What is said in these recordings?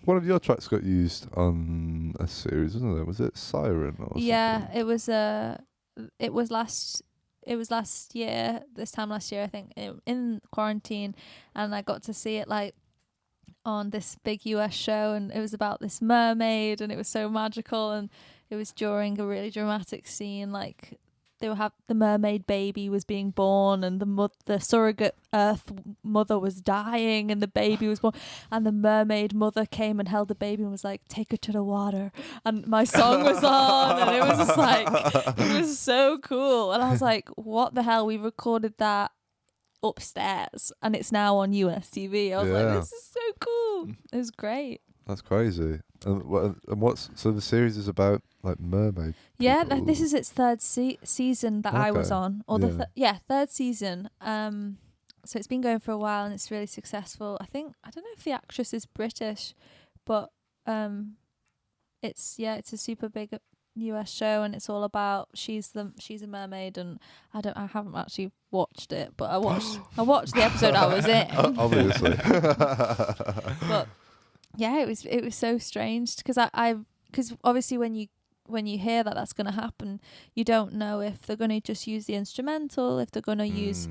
one of your tracks got used on a series, wasn't it? Was it Siren or Yeah, something? it was last year, this time last year, I think, in quarantine, and I got to see it like on this big US show, and it was about this mermaid, and it was so magical, and it was during a really dramatic scene, like the mermaid baby was being born, and the surrogate Earth mother was dying, and the baby was born, and the mermaid mother came and held the baby and was like, "Take her to the water," and my song was on, and it was just like, it was so cool, and I was like, "What the hell? We recorded that upstairs, and it's now on US TV." I was like, "This is so cool." It was great. That's crazy. And what's so the series is about like mermaid? Yeah, people? this is its third season that I was on, or third season. So it's been going for a while, and it's really successful. I don't know if the actress is British, but it's a super big US show, and it's all about she's a mermaid, and I haven't actually watched it, but I watched the episode I was in. Obviously. But yeah, it was so strange because because obviously when you hear that that's going to happen, you don't know if they're going to just use the instrumental, if they're going to use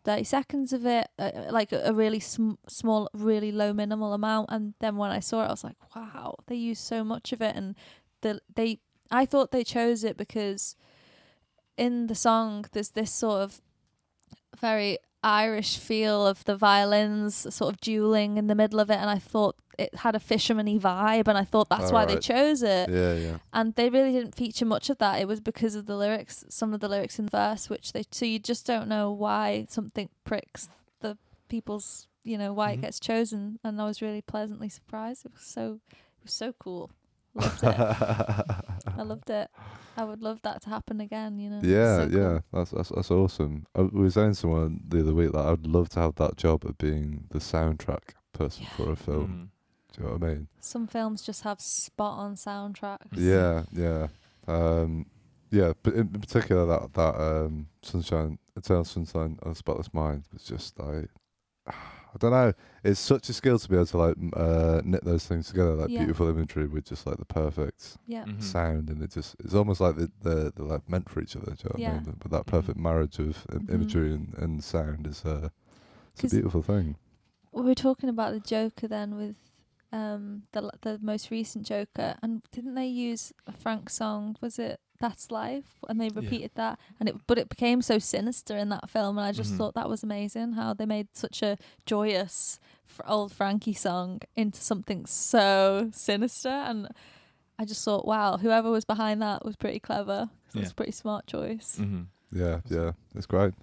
30 seconds of it, like a really small, really low minimal amount. And then when I saw it, I was like, wow, they use so much of it. And I thought they chose it because in the song there's this sort of very Irish feel of the violins sort of dueling in the middle of it, and I thought it had a fisherman-y vibe, and I thought that's why they chose it. Yeah. And they really didn't feature much of that. It was because of the lyrics, some of the lyrics in verse, so you just don't know why something pricks the people's, why it gets chosen. And I was really pleasantly surprised. It was so cool. Loved it. I loved it. I would love that to happen again, Yeah, so cool. that's awesome. We were saying to someone the other week that I'd love to have that job of being the soundtrack person for a film. Do you know what I mean? Some films just have spot on soundtracks. Yeah. But in particular that Sunshine, Eternal Sunshine of the Spotless Mind was just like, I don't know. It's such a skill to be able to like knit those things together, like beautiful imagery with just like the perfect sound, and it's almost like they're like meant for each other. Do you know what I mean? But that perfect marriage of imagery and sound is it's a beautiful thing. We were talking about the Joker then with the most recent Joker, and didn't they use a Frank song? Was it That's Life? And they repeated that, but it became so sinister in that film, and I just thought that was amazing how they made such a joyous old Frankie song into something so sinister, and I just thought, wow, whoever was behind that was pretty clever. It was a pretty smart choice. Yeah, it's great.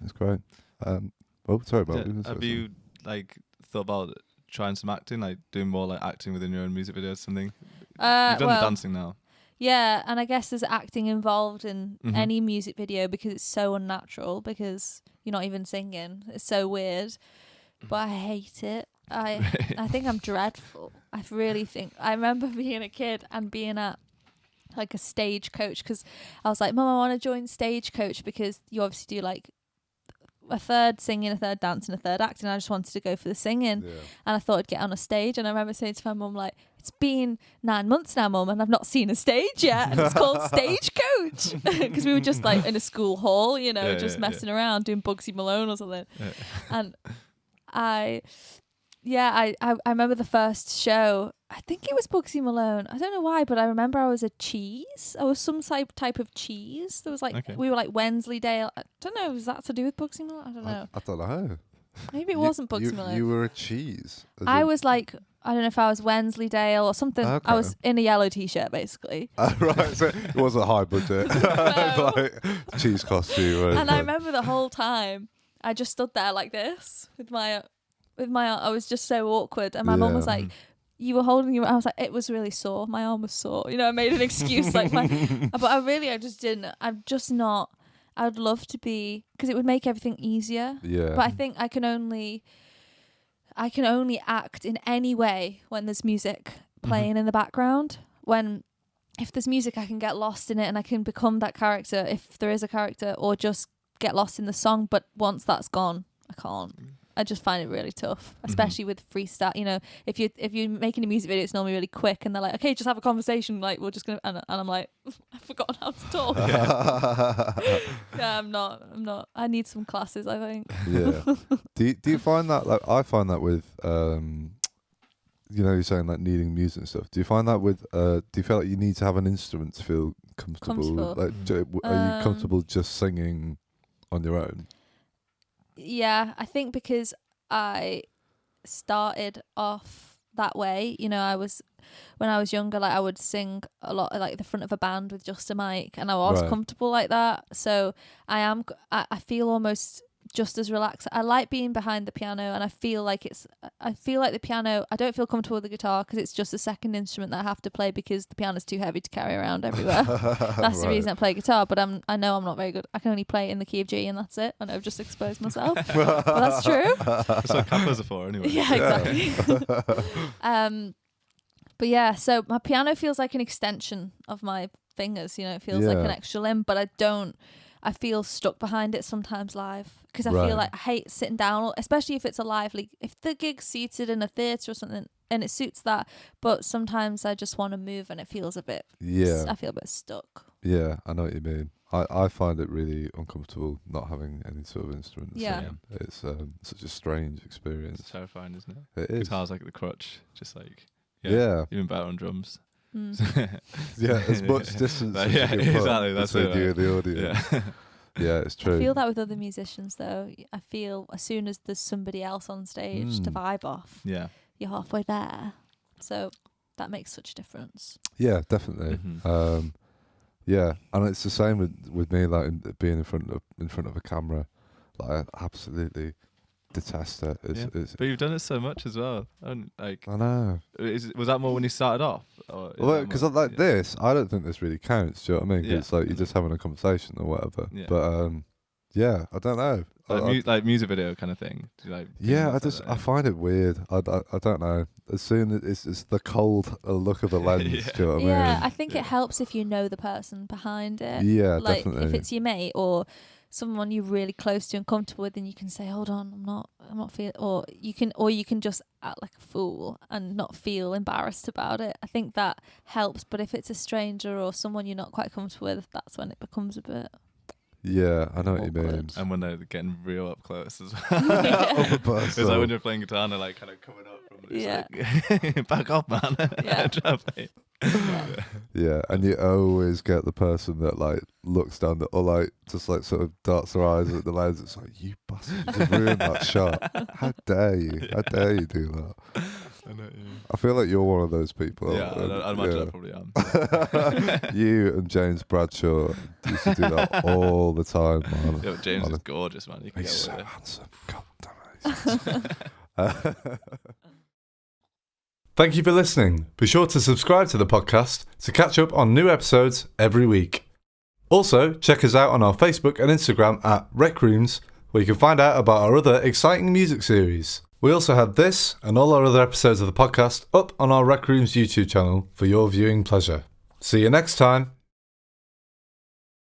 Sorry about have you like thought about trying some acting, like doing more like acting within your own music videos or something? You've done the dancing now. Yeah, and I guess there's acting involved in any music video because it's so unnatural, because you're not even singing. It's so weird. But I hate it. I think I'm dreadful. I really think. I remember being a kid and being at like a Stagecoach, because I was like, Mum, I want to join Stagecoach, because you obviously do like a third singing, a third dancing, a third acting. I just wanted to go for the singing, and I thought I'd get on a stage. And I remember saying to my mum, like, it's been 9 months now, Mum, and I've not seen a stage yet, and it's called Stagecoach, because we were just like in a school hall, just messing around doing Bugsy Malone or something. And I remember the first show. I think it was Bugsy Malone. I don't know why, but I remember I was a cheese. I was some type of cheese. There was like, we were like Wensleydale. I don't know. Was that to do with Bugsy Malone? I don't know. I don't know. Maybe it wasn't Bugsy Malone. You were a cheese. I was like, I don't know if I was Wensleydale or something. Okay. I was in a yellow t-shirt, basically. Right, so it wasn't high budget. Like cheese costume. And I remember the whole time, I just stood there like this with my I was just so awkward, and my mum was like, you were holding your, I was like, it was really sore, my arm was sore, I made an excuse like but I just didn't. I'm just not. I would love to be, because it would make everything easier, but I think I can only act in any way when there's music playing in the background. If there's music, I can get lost in it and I can become that character if there is a character, or just get lost in the song, but once that's gone, I can't. I just find it really tough, especially with freestyle. You know, if you're making a music video, it's normally really quick, and they're like, okay, just have a conversation. Like, we're just gonna, and I'm like, I've forgotten how to talk. Yeah, I'm not. I need some classes, I think. Yeah. Do you find that, like, I find that with you know, you're saying like needing music and stuff. Do you find that with do you feel like you need to have an instrument to feel comfortable? Like, are you comfortable just singing on your own? Yeah, I think because I started off that way. You know, when I was younger, like I would sing a lot, like the front of a band with just a mic, and I was comfortable like that. So I feel almost just as relaxed. I like being behind the piano, and I feel like the piano, I don't feel comfortable with the guitar because it's just a second instrument that I have to play because the piano's too heavy to carry around everywhere. That's the reason I play guitar, but I know I'm not very good. I can only play it in the key of G, and that's it. I know I've just exposed myself. But that's true. That's what cappers are for anyway. Yeah, exactly. But yeah, so my piano feels like an extension of my fingers, you know, it feels like an extra limb, but I feel stuck behind it sometimes live because I feel like I hate sitting down, especially if it's if the gig's seated in a theatre or something and it suits that, but sometimes I just want to move and it feels a bit, I feel a bit stuck. Yeah, I know what you mean. I find it really uncomfortable not having any sort of instruments. Yeah. It's such a strange experience. It's terrifying, isn't it? It is. Guitar's like the crutch, just like, even better on drums. Yeah, as much distance as you can put exactly, that's between it, you and the audience. Yeah, it's true. I feel that with other musicians though. I feel as soon as there's somebody else on stage to vibe off, you're halfway there. So that makes such a difference. Yeah, definitely. Yeah, and it's the same with me, like being in front of a camera. Like, I absolutely detest it. But you've done it so much as well. And like, I know. Was that more when you started off? Well, because this, I don't think this really counts. Do you know what I mean? 'Cause it's like you're just having a conversation or whatever. Yeah. But yeah, I don't know. Like music video kind of thing. Do you like? Yeah, I find it weird. I don't know. As soon as it's the cold look of the lens. Do you know what I mean? Yeah, I think it helps if you know the person behind it. Yeah, like, definitely. If it's your mate or someone you're really close to and comfortable with, and you can say, "Hold on, I'm not feeling," or you can just act like a fool and not feel embarrassed about it. I think that helps. But if it's a stranger or someone you're not quite comfortable with, that's when it becomes a bit. Yeah, I know awkward. What you mean. And when they're getting real up close as well. It's like when you're playing guitar and they're like kind of coming up from like, back off, man. Yeah, and you always get the person that like looks down or like just like sort of darts their eyes at the lens. It's like, you bastard, you just ruined that shot. How dare you? How dare you do that? I feel like you're one of those people. Yeah, I imagine I probably am. You and James Bradshaw used to do that all the time, man. Yeah, but James is gorgeous, man. He's so handsome. God damn it. Thank you for listening. Be sure to subscribe to the podcast to catch up on new episodes every week. Also, check us out on our Facebook and Instagram at RecRooms, where you can find out about our other exciting music series. We also have this and all our other episodes of the podcast up on our RecRooms YouTube channel for your viewing pleasure. See you next time.